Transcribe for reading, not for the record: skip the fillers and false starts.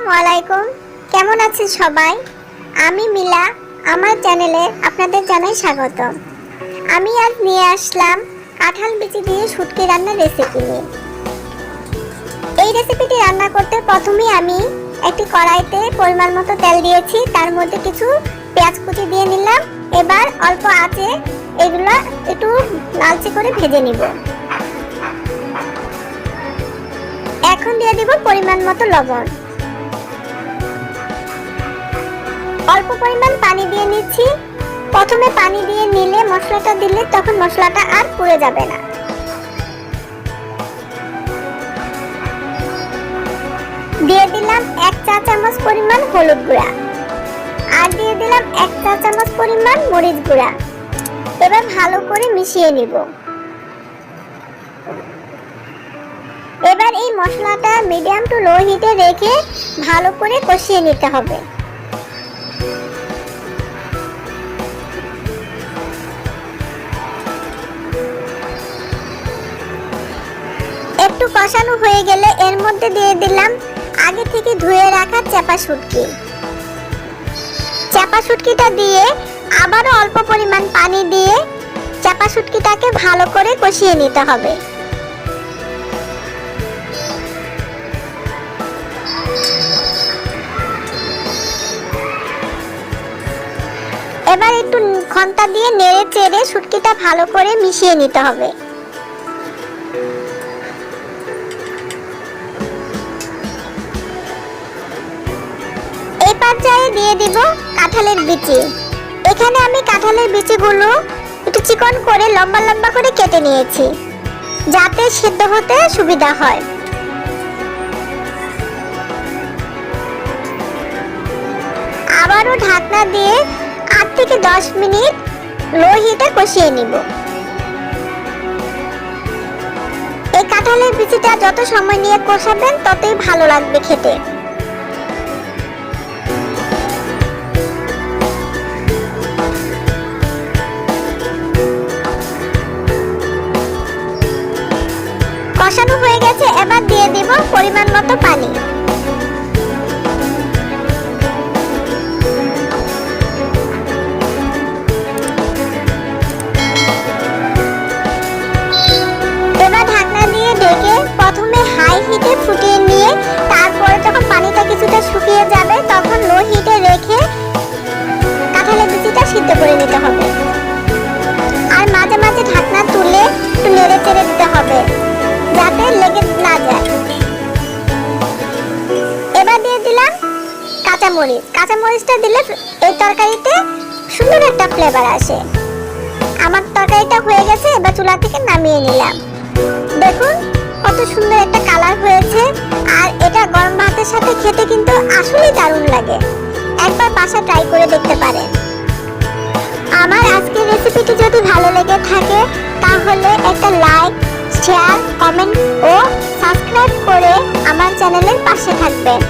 আসসালামু আলাইকুম। কেমন আছেন সবাই? আমি মিলা, আমার চ্যানেলে আপনাদের জানাই স্বাগত। আমি আজ নিয়ে আসলাম কাঁঠাল বিচি দিয়ে শুটকি রান্নার রেসিপি নিয়ে। এই রেসিপিটি রান্না করতে প্রথমেই আমি একটি কড়াইতে পরিমাণ মতো তেল দিয়েছি, তার মধ্যে কিছু পেঁয়াজ কুচি দিয়ে নিলাম। এবার অল্প আঁচে এগুলো একটু লালচে করে ভেজে নিব। এখন দিয়ে দিব পরিমাণ মতো লবণ। অল্প পরিমাণ পানি দিয়ে নিচ্ছি। প্রথমে পানি দিয়ে নিলে মশলাটা দিলে তখন মশলাটা আর পুড়ে যাবে না। দিয়ে দিলাম 1 চা চামচ পরিমাণ হলুদ গুঁড়া, আর দিয়ে দিলাম 1 চা চামচ পরিমাণ মরিচ গুঁড়া। এবার ভালো করে মিশিয়ে নিব। এবার এই মশলাটা মিডিয়াম টু লো হিটে রেখে ভালো করে কষিয়ে নিতে হবে। একটু কষানো হয়ে গেলে এর মধ্যে দিয়ে দিলাম আগে থেকে ধুয়ে রাখা চাপা শুটকি। চাপা শুটকিটা দিয়ে আবারও অল্প পরিমাণ পানি দিয়ে চাপা শুটকিটাকে ভালো করে কষিয়ে নিতে হবে। এবার একটু খন্তা দিয়ে নেড়ে চেড়ে শুটকিটা ভালো করে মিশিয়ে নিতে হবে। এই পর্যায়ে দিয়ে দিব কাঁঠালের বিচি। এখানে আমি কাঁঠালের বিচিগুলো একটু চিকন করে লম্বা লম্বা করে কেটে নিয়েছি, যাতে সিদ্ধ হতে সুবিধা হয়। আবারও ঢাকনা দিয়ে 8 থেকে 10 মিনিট লো হিটে কষিয়ে নিব। এই কাঁঠালের বিচিটা যত সময় নিয়ে কষাবেন ততই ভালো লাগবে খেতে। কষানো হয়ে গেছে, এবার দিয়ে দেব পরিমাণ মতো পানি। এবার ঢাকনা দিয়ে ঢেকে প্রথমে হাই হিটে ফুটিয়ে নিয়ে তারপরে যখন পানিটা কিছুটা শুকিয়ে যাবে তখন লো হিটে রেখে কাঁঠালের বিচিটা সিদ্ধ করে নিতে হবে। আর মাঝে মাঝে ঢাকনা তুলে একটু নেড়ে চেড়ে দিতে হবে যাতে লেগে না যায়। এবার দিয়ে দিলাম কাঁচামরিচ। কাঁচামরিচটা দিলে এই তরকারিতে সুন্দর একটা ফ্লেভার আসে। আমার তরকারিটা হয়ে গেছে, এবার চুলা থেকে নামিয়ে নিলাম। দেখুন কত সুন্দর একটা কালার হয়েছে, আর এটা গরম ভাতের সাথে খেতে কিন্তু আসলেই দারুণ লাগে। একবার বাসা ট্রাই করে দেখতে পারেন। আমার আজকের রেসিপিটি যদি ভালো লেগে থাকে তাহলে একটা লাইক, শেয়ার, কমেন্ট ও সাবস্ক্রাইব করে আমার চ্যানেলের পাশে থাকবেন।